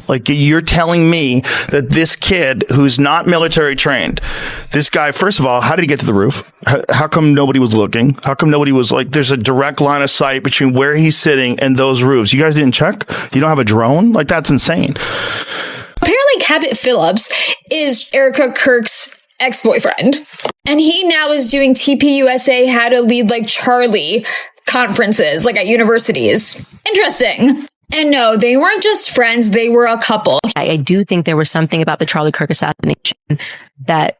Like, you're telling me that this kid who's not military trained, this guy, first of all, how did he get to the roof? How come nobody was looking? How come nobody was like, there's a direct line of sight between where he's sitting and those roofs? You guys didn't check? You don't have a drone? Like, that's insane. Apparently, Cabot Phillips is Erika Kirk's ex-boyfriend. And he now is doing TPUSA How to Lead Like Charlie conferences, like at universities. Interesting. And no, they weren't just friends, they were a couple. I do think there was something about the Charlie Kirk assassination that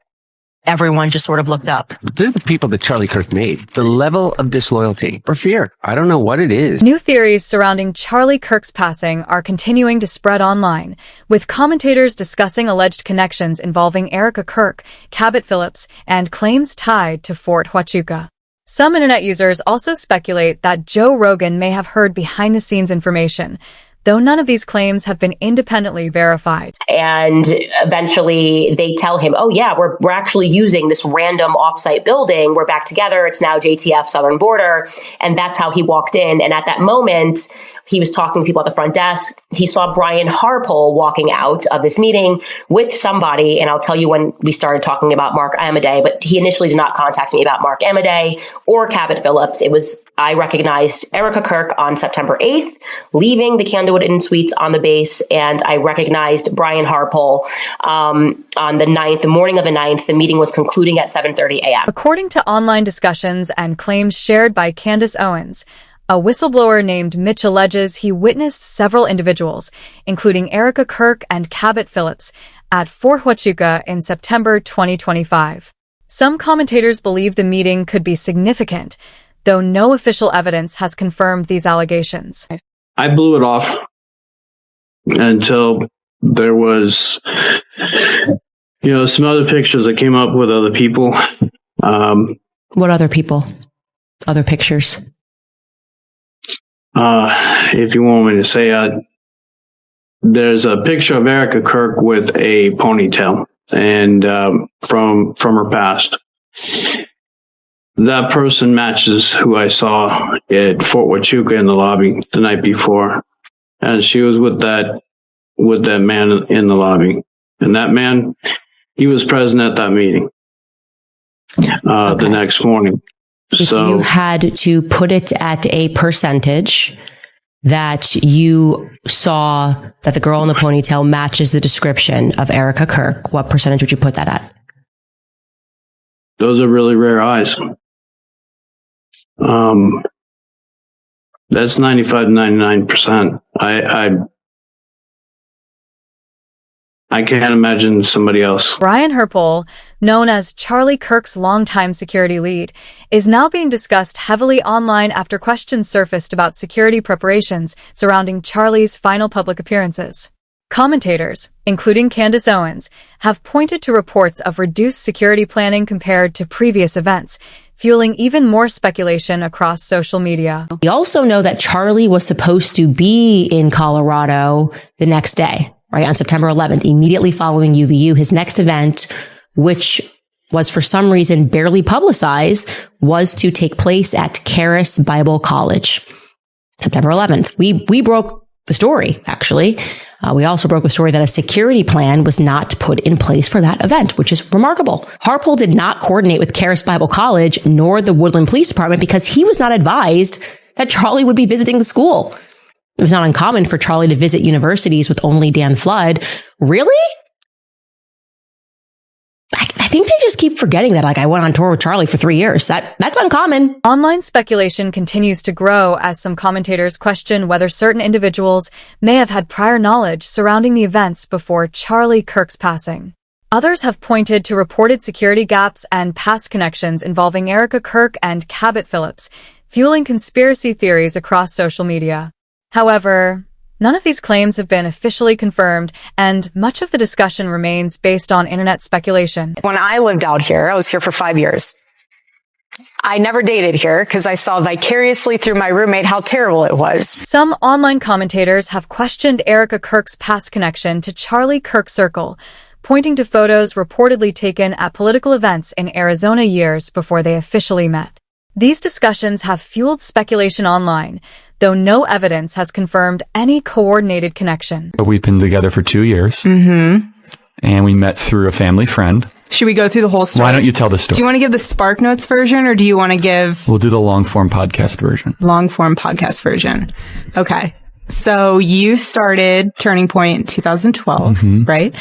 everyone just sort of looked up. They're the people that Charlie Kirk made. The level of disloyalty or fear, I don't know what it is. New theories surrounding Charlie Kirk's passing are continuing to spread online, with commentators discussing alleged connections involving Erika Kirk, Cabot Phillips, and claims tied to Fort Huachuca. Some internet users also speculate that Joe Rogan may have heard behind-the-scenes information, though none of these claims have been independently verified. And eventually they tell him, oh yeah, we're actually using this random offsite building. We're back together. It's now JTF Southern Border. And that's how he walked in. And at that moment, he was talking to people at the front desk. He saw Brian Harpole walking out of this meeting with somebody. And I'll tell you when we started talking about Mark Amadei, but he initially did not contact me about Mark Amadei or Cabot Phillips. I recognized Erika Kirk on September 8th, leaving the Candlewood Inn Suites on the base. And I recognized Brian Harpole on the 9th, the morning of the 9th. The meeting was concluding at 7:30 a.m. According to online discussions and claims shared by Candace Owens, a whistleblower named Mitch alleges he witnessed several individuals, including Erika Kirk and Cabot Phillips, at Fort Huachuca in September 2025. Some commentators believe the meeting could be significant, though no official evidence has confirmed these allegations. I blew it off until there was, some other pictures that came up with other people. What other people? Other pictures? If you want me to say, there's a picture of Erika Kirk with a ponytail, and from her past. That person matches who I saw at Fort Huachuca in the lobby the night before, and she was with that man in the lobby, and that man, he was present at that meeting the next morning. If you had to put it at a percentage that you saw that the girl in the ponytail matches the description of Erika Kirk, what percentage would you put that at? Those are really rare eyes. That's 95 to 99%. I can't imagine somebody else. Brian Harpole, known as Charlie Kirk's longtime security lead, is now being discussed heavily online after questions surfaced about security preparations surrounding Charlie's final public appearances. Commentators, including Candace Owens, have pointed to reports of reduced security planning compared to previous events, fueling even more speculation across social media. We also know that Charlie was supposed to be in Colorado the next day, right, on September 11th, immediately following UVU. His next event, which was for some reason barely publicized, was to take place at Charis Bible College, September 11th. We broke the story, actually. We also broke the story that a security plan was not put in place for that event, which is remarkable. Harpole did not coordinate with Charis Bible College nor the Woodland Police Department because he was not advised that Charlie would be visiting the school. It was not uncommon for Charlie to visit universities with only Dan Flood. Really? I think they just keep forgetting that, I went on tour with Charlie for 3 years. That's uncommon. Online speculation continues to grow as some commentators question whether certain individuals may have had prior knowledge surrounding the events before Charlie Kirk's passing. Others have pointed to reported security gaps and past connections involving Erika Kirk and Cabot Phillips, fueling conspiracy theories across social media. However, none of these claims have been officially confirmed, and much of the discussion remains based on internet speculation. When I lived out here, I was here for 5 years. I never dated here because I saw vicariously through my roommate how terrible it was. Some online commentators have questioned Erika Kirk's past connection to Charlie Kirk Circle, pointing to photos reportedly taken at political events in Arizona years before they officially met. These discussions have fueled speculation online, though no evidence has confirmed any coordinated connection. We've been together for 2 years. And we met through a family friend. Should we go through the whole story? Why don't you tell the story? Do you want to give the Spark Notes version, or do you want to give... We'll do the long-form podcast version. Long-form podcast version. Okay. So you started Turning Point in 2012, right?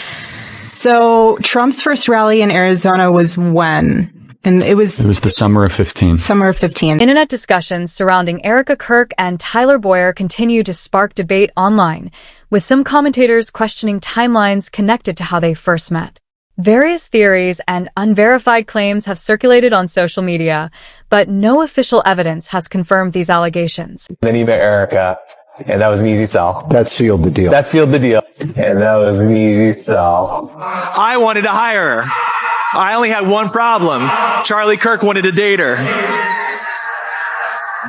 So Trump's first rally in Arizona was when? And it was the summer of 15. Summer of 15. Internet discussions surrounding Erika Kirk and Tyler Boyer continue to spark debate online, with some commentators questioning timelines connected to how they first met. Various theories and unverified claims have circulated on social media, but no official evidence has confirmed these allegations. Then you met Erika, and that was an easy sell. That sealed the deal. And that was an easy sell. I wanted to hire her. I only had one problem. Charlie Kirk wanted to date her.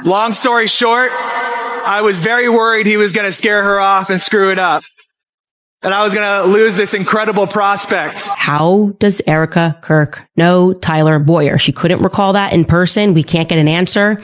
Long story short, I was very worried he was going to scare her off and screw it up. And I was going to lose this incredible prospect. How does Erika Kirk know Tyler Boyer? She couldn't recall that in person. We can't get an answer.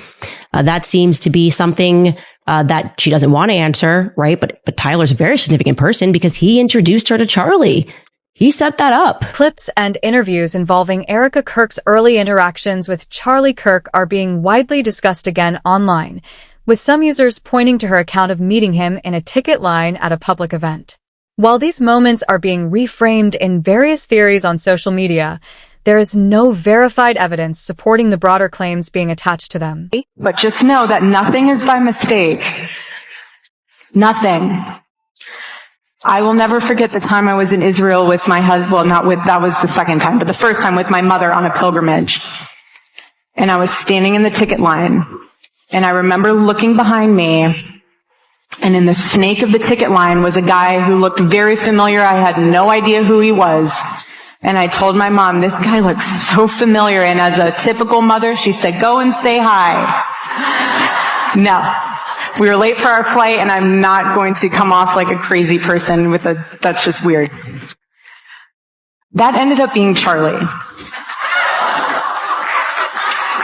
That seems to be something that she doesn't want to answer, right? But Tyler's a very significant person because he introduced her to Charlie. He set that up. Clips and interviews involving Erika Kirk's early interactions with Charlie Kirk are being widely discussed again online, with some users pointing to her account of meeting him in a ticket line at a public event. While these moments are being reframed in various theories on social media, there is no verified evidence supporting the broader claims being attached to them. But just know that nothing is by mistake. Nothing. I will never forget the time I was in Israel with my husband. Well, that was the second time, but the first time with my mother on a pilgrimage. And I was standing in the ticket line. And I remember looking behind me, and in the snake of the ticket line was a guy who looked very familiar. I had no idea who he was. And I told my mom, this guy looks so familiar. And as a typical mother, she said, go and say hi. No. We were late for our flight, and I'm not going to come off like a crazy person that's just weird. That ended up being Charlie.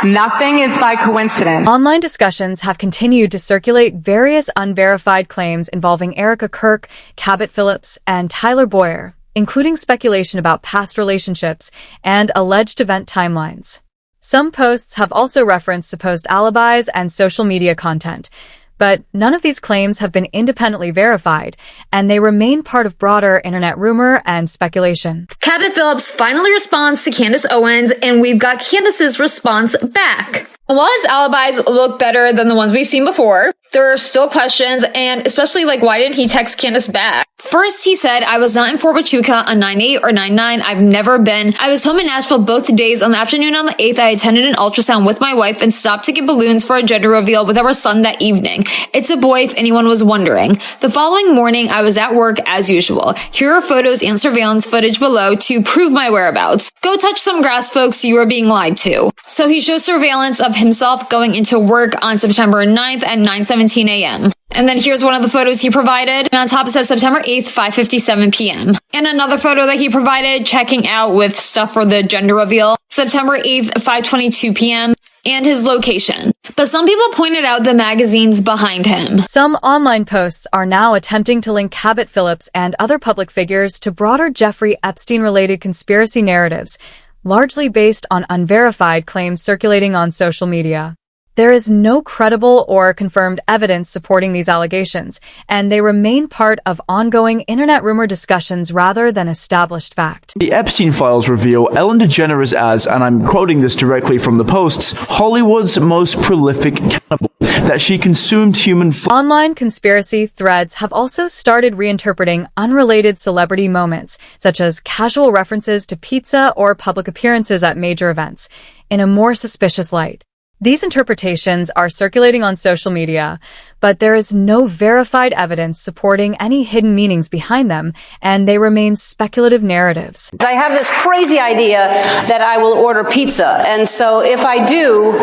Nothing is by coincidence. Online discussions have continued to circulate various unverified claims involving Erika Kirk, Cabot Phillips, and Tyler Boyer, including speculation about past relationships and alleged event timelines. Some posts have also referenced supposed alibis and social media content, but none of these claims have been independently verified, and they remain part of broader internet rumor and speculation. Cabot Phillips finally responds to Candace Owens, and we've got Candace's response back. And while his alibis look better than the ones we've seen before, there are still questions, and especially why didn't he text Candace back? First, he said, I was not in Fort Huachuca on 9/8 or 9/9. I've never been. I was home in Nashville both days. On the afternoon on the 8th, I attended an ultrasound with my wife and stopped to get balloons for a gender reveal with our son that evening. It's a boy if anyone was wondering. The following morning, I was at work as usual. Here are photos and surveillance footage below to prove my whereabouts. Go touch some grass, folks. You are being lied to. So he shows surveillance of himself going into work on September 9th at 9:17 a.m. And then here's one of the photos he provided. And on top it says September 8th, 5:57 p.m. And another photo that he provided checking out with stuff for the gender reveal. September 8th, 5:22 p.m. and his location. But some people pointed out the magazines behind him. Some online posts are now attempting to link Cabot Phillips and other public figures to broader Jeffrey Epstein-related conspiracy narratives, largely based on unverified claims circulating on social media. There is no credible or confirmed evidence supporting these allegations, and they remain part of ongoing internet rumor discussions rather than established fact. The Epstein files reveal Ellen DeGeneres as, and I'm quoting this directly from the posts, Hollywood's most prolific cannibal, that she consumed human flesh. Online conspiracy threads have also started reinterpreting unrelated celebrity moments, such as casual references to pizza or public appearances at major events, in a more suspicious light. These interpretations are circulating on social media, but there is no verified evidence supporting any hidden meanings behind them, and they remain speculative narratives. I have this crazy idea that I will order pizza, and so if I do,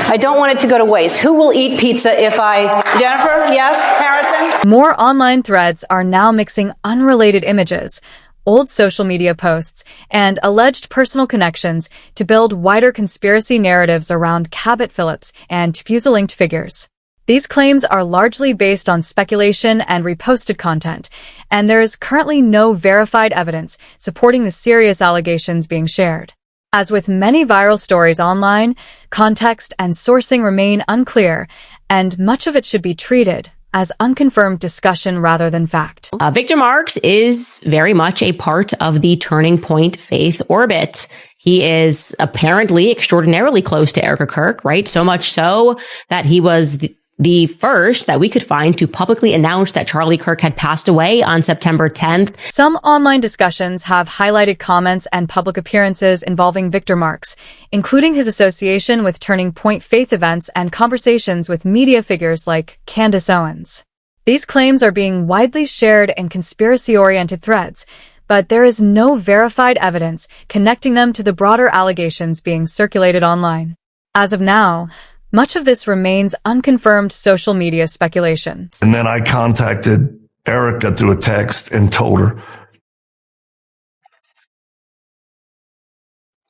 I don't want it to go to waste. Who will eat pizza if I... Jennifer? Yes? Harrison? More online threads are now mixing unrelated images, old social media posts, and alleged personal connections to build wider conspiracy narratives around Cabot Phillips and TPUSA-linked figures. These claims are largely based on speculation and reposted content, and there is currently no verified evidence supporting the serious allegations being shared. As with many viral stories online, context and sourcing remain unclear, and much of it should be treated as unconfirmed discussion rather than fact. Victor Marx is very much a part of the Turning Point faith orbit. He is apparently extraordinarily close to Erika Kirk, right? So much so that he was the first that we could find to publicly announce that Charlie Kirk had passed away on September 10th. Some online discussions have highlighted comments and public appearances involving Victor Marx, including his association with Turning Point faith events and conversations with media figures like Candace Owens. These claims are being widely shared in conspiracy-oriented threads, but there is no verified evidence connecting them to the broader allegations being circulated online. As of now, much of this remains unconfirmed social media speculation. And then I contacted Erika through a text and told her.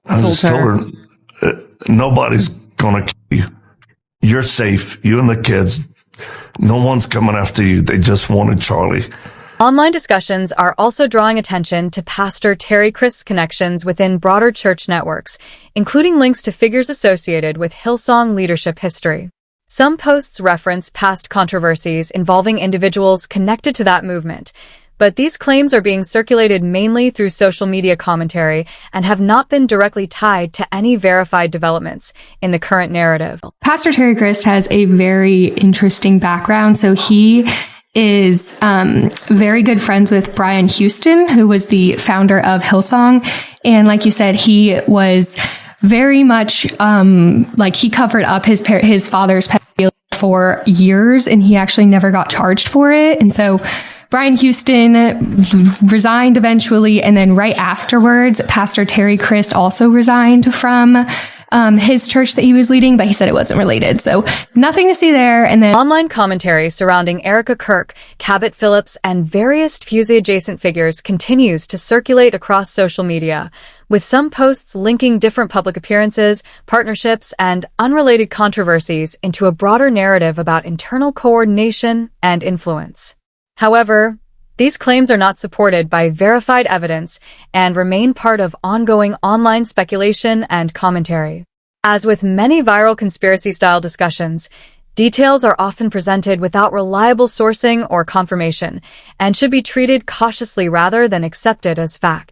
I just told her, nobody's going to kill you. You're safe. You and the kids. No one's coming after you. They just wanted Charlie. Online discussions are also drawing attention to Pastor Terry Christ's connections within broader church networks, including links to figures associated with Hillsong leadership history. Some posts reference past controversies involving individuals connected to that movement, but these claims are being circulated mainly through social media commentary and have not been directly tied to any verified developments in the current narrative. Pastor Terry Christ has a very interesting background. So he is very good friends with Brian Houston, who was the founder of Hillsong. And like you said, he was very much like he covered up his father's pedophilia for years, and he actually never got charged for it. And so Brian Houston resigned eventually, and then right afterwards, Pastor Terry Christ also resigned from his church that he was leading, but he said it wasn't related. So nothing to see there. And then online commentary surrounding Erika Kirk, Cabot Phillips, and various TPUSA adjacent figures continues to circulate across social media, with some posts linking different public appearances, partnerships, and unrelated controversies into a broader narrative about internal coordination and influence. However, these claims are not supported by verified evidence and remain part of ongoing online speculation and commentary. As with many viral conspiracy-style discussions, details are often presented without reliable sourcing or confirmation and should be treated cautiously rather than accepted as fact.